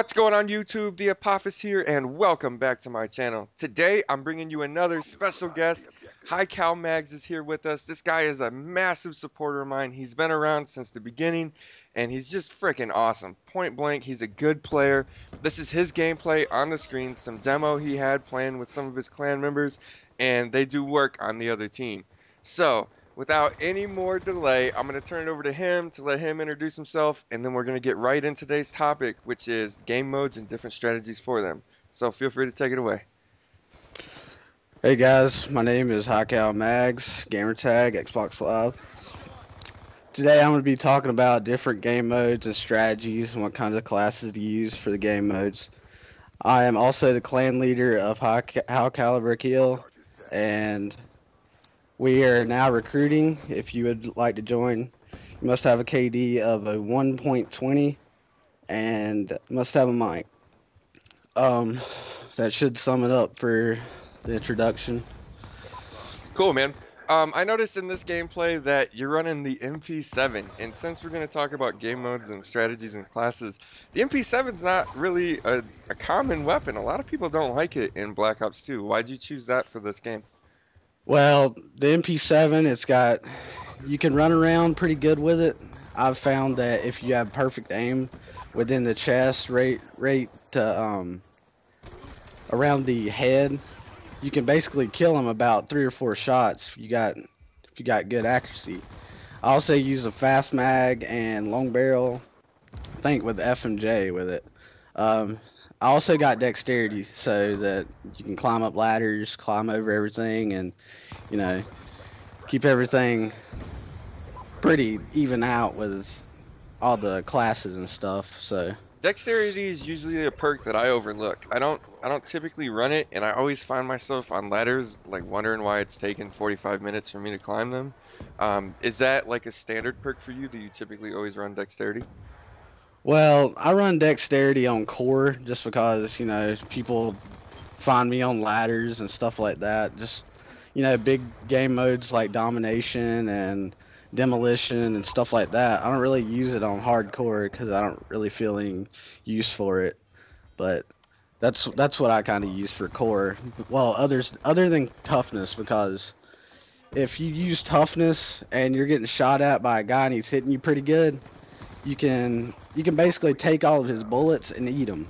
What's going on YouTube? The Apophis here, and welcome back to my channel. Today, I'm bringing you another special guest. Highcalmagz is here with us. This guy is a massive supporter of mine. He's been around since the beginning, and he's just freaking awesome. Point blank, he's a good player. This is his gameplay on the screen, some demo he had playing with some of his clan members, and they do work on the other team. So, without any more delay, I'm going to turn it over to him to let him introduce himself, and then we're going to get right into today's topic, which is game modes and different strategies for them. So feel free to take it away. Hey guys, my name is Highcalmagz, gamertag, Xbox Live. Today I'm going to be talking about different game modes and strategies and what kinds of classes to use for the game modes. I am also the clan leader of High Caliber Kill, and we are now recruiting. If you would like to join, you must have a KD of a 1.20 and must have a mic. Um, that should sum it up for the introduction. Cool, man. I noticed in this gameplay that you're running the MP7, and since we're going to talk about game modes and strategies and classes, the MP7's not really a common weapon. A lot of people don't like it in Black Ops 2. Why'd you choose that for this game? Well, the MP7, you can run around pretty good with it. I've found that if you have perfect aim within the chest, right to around the head, you can basically kill them about 3 or 4 shots if you got good accuracy. I also use a fast mag and long barrel, I think with FMJ with it. Um, I also got dexterity so that you can climb up ladders, climb over everything, and you know keep everything pretty even out with all the classes and stuff. So Dexterity is usually a perk that I overlook. I don't typically run it, and I always find myself on ladders like wondering why it's taken 45 minutes for me to climb them. Is that like a standard perk for you? Do you typically always run dexterity? well, I run dexterity on core just because people find me on ladders and stuff like that. Just big game modes like domination and demolition and stuff like that. I don't really use it on hardcore because I don't really feel any use for it. But that's what I kind of use for core. Well, other than toughness, because if you use toughness and you're getting shot at by a guy and he's hitting you pretty good, you can basically take all of his bullets and eat them.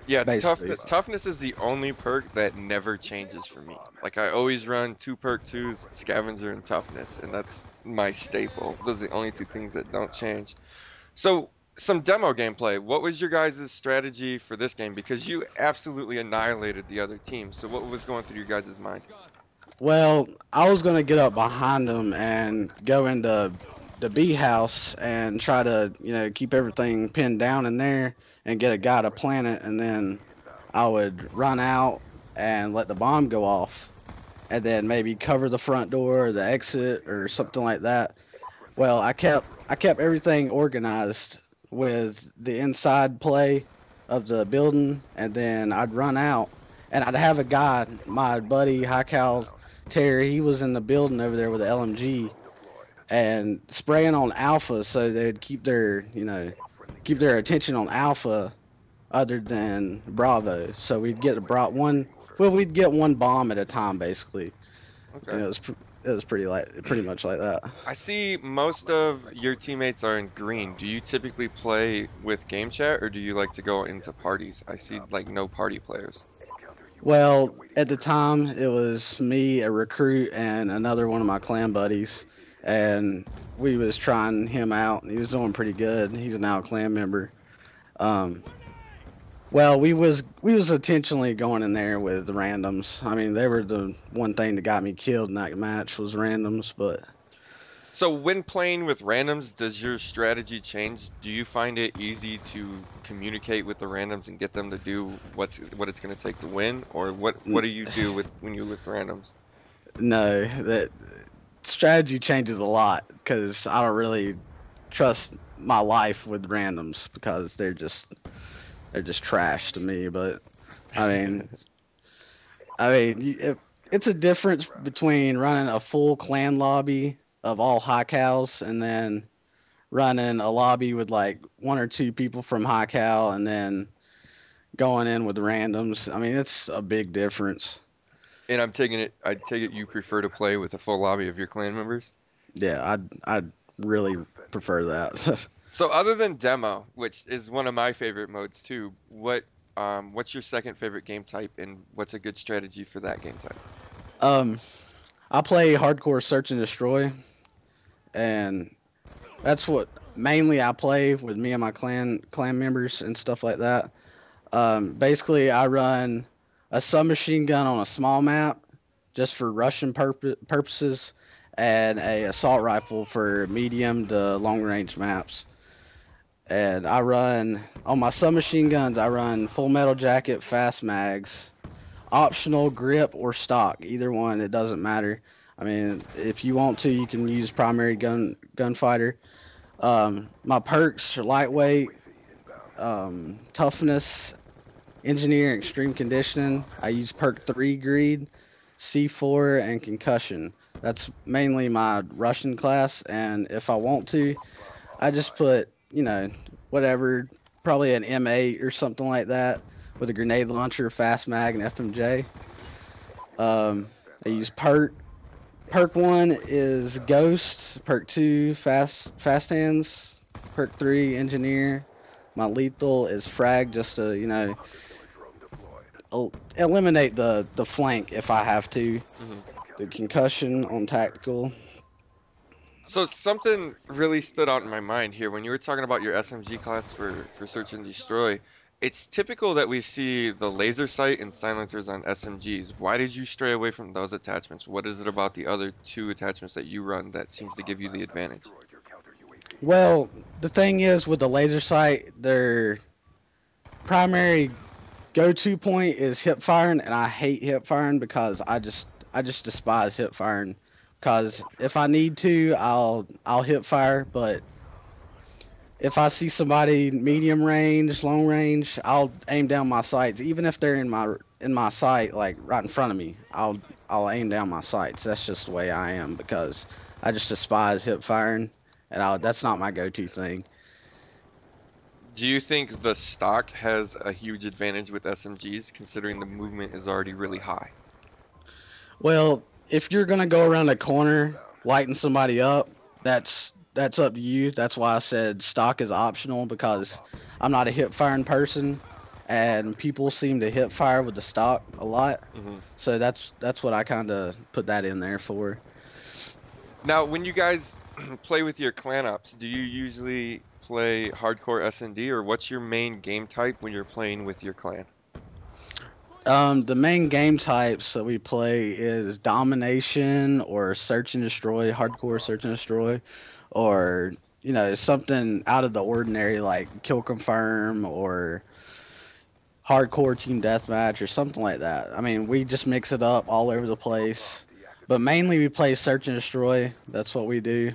Yeah, Basically. toughness is the only perk that never changes for me. Like I always run two perk twos, scavenger and toughness, and that's my staple. Those are the only two things that don't change. So, some demo gameplay. What was your guys' strategy for this game? Because you absolutely annihilated the other team. So, what was going through your guys' mind? Well, I was gonna get up behind them and go into the B house and try to keep everything pinned down in there and get a guy to plant it, and then I would run out and let the bomb go off, and then maybe cover the front door or the exit or something like that. Well, I kept everything organized with the inside play of the building, and then I'd run out, and I'd have a guy, my buddy High Cal Terry. He was in the building over there with the LMG and spraying on Alpha, so they'd keep their attention on Alpha other than Bravo. So we'd get one bomb at a time basically, and Okay. it was pretty much like that. I see most of your teammates are in green. Do you typically play with game chat or do you like to go into parties? I see like no party players. Well, at the time, it was me, a recruit, and another one of my clan buddies, and we was trying him out, and he was doing pretty good. He's now a clan member. Um, well, we was intentionally going in there with the randoms. I mean, they were the one thing that got me killed in that match was randoms, but So when playing with randoms, does your strategy change? Do you find it easy to communicate with the randoms and get them to do what it's going to take to win, or what n- do you do when you with randoms? no, that strategy changes a lot because I don't really trust my life with randoms because they're just trash to me. But I mean, it's a difference between running a full clan lobby of all high cows and then running a lobby with like 1 or 2 people from high cow and then going in with randoms. I mean, it's a big difference. And I take it you prefer to play with a full lobby of your clan members? Yeah, I'd really prefer that. So other than demo, which is one of my favorite modes too, what's your second favorite game type and what's a good strategy for that game type? um, I play hardcore search and destroy, and that's what mainly I play with me and my clan members and stuff like that. Basically, I run a submachine gun on a small map just for Russian purposes, and a assault rifle for medium to long range maps. And I run on my submachine guns. I run full metal jacket, fast mags, optional grip or stock. Either one, it doesn't matter. I mean, if you want to, you can use primary gunfighter. My perks are lightweight, toughness, engineer, extreme conditioning. I use perk 3 greed, C4, and concussion. That's mainly my Russian class, and if I want to, I just put, whatever, probably an M8 or something like that with a grenade launcher, fast mag, and FMJ. I use perk. Perk 1 is Ghost. Perk 2, fast hands. Perk 3, Engineer. My lethal is Frag, just to, eliminate the flank if I have to. Hmm. The concussion on tactical. So something really stood out in my mind here when you were talking about your SMG class for search and destroy. It's typical that we see the laser sight and silencers on SMGs. Why did you stray away from those attachments? What is it about the other two attachments that you run that seems to give you the advantage? Well, the thing is with the laser sight, their primary go-to point is hip firing, and I hate hip firing because I just despise hip firing. Because if I need to, I'll hip fire, but if I see somebody medium range, long range, I'll aim down my sights. Even if they're in my sight, like right in front of me, I'll aim down my sights. That's just the way I am because I just despise hip firing, and that's not my go-to thing. Do you think the stock has a huge advantage with SMGs considering the movement is already really high? Well, if you're gonna go around a corner lighting somebody up, that's up to you. That's why I said stock is optional because I'm not a hip firing person, and people seem to hip fire with the stock a lot. Hmm. So that's what I kind of put that in there for. Now, when you guys play with your clan ops, do you usually play hardcore S&D or what's your main game type when you're playing with your clan? The main game types that we play is domination or search and destroy, hardcore search and destroy, or something out of the ordinary like kill confirm or hardcore team deathmatch or something like that. I mean, we just mix it up all over the place, but mainly we play search and destroy. That's what we do.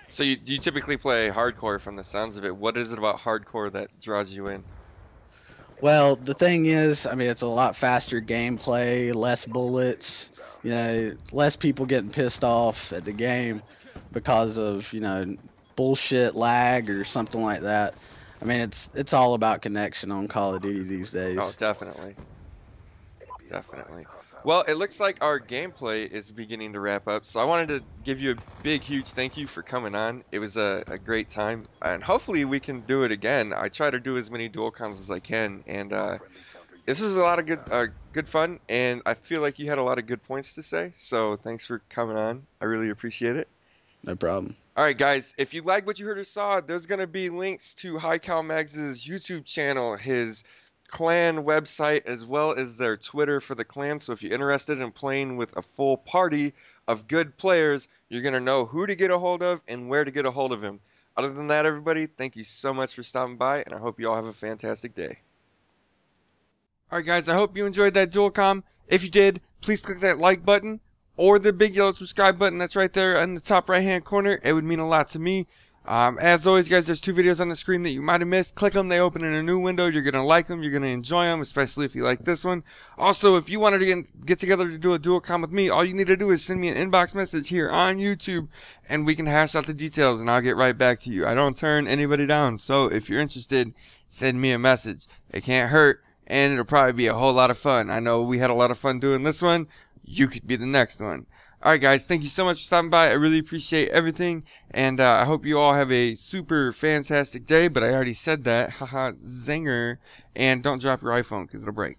So you typically play hardcore from the sounds of it. What is it about hardcore that draws you in? Well, the thing is, I mean, it's a lot faster gameplay, less bullets, less people getting pissed off at the game because of, bullshit lag or something like that. I mean, it's all about connection on Call of Duty these Oh, days. definitely. Definitely. Well, it looks like our gameplay is beginning to wrap up, so I wanted to give you a big, huge thank you for coming on. It was a great time, and hopefully we can do it again. I try to do as many dual comms as I can, and this was a lot of good fun, and I feel like you had a lot of good points to say, so thanks for coming on. I really appreciate it. No problem. All right, guys, if you like what you heard or saw, there's going to be links to Highcalmagz's YouTube channel, his clan website, as well as their Twitter for the clan. So if you're interested in playing with a full party of good players, you're going to know who to get a hold of and where to get a hold of him. Other than that, everybody, thank you so much for stopping by, and I hope you all have a fantastic day. All right, guys, I hope you enjoyed that dual comm. If you did, please click that like button or the big yellow subscribe button that's right there in the top right hand corner. It would mean a lot to me. As always, guys, there's two videos on the screen that you might have missed. Click them. They open in a new window. You're going to like them. You're going to enjoy them, especially if you like this one. Also, if you wanted to get together to do a dual comm with me, all you need to do is send me an inbox message here on YouTube, and we can hash out the details, and I'll get right back to you. I don't turn anybody down, so if you're interested, send me a message. It can't hurt, and it'll probably be a whole lot of fun. I know we had a lot of fun doing this one. You could be the next one. Alright guys, thank you so much for stopping by. I really appreciate everything, and I hope you all have a super fantastic day, but I already said that. Haha, zinger. And don't drop your iPhone because it'll break.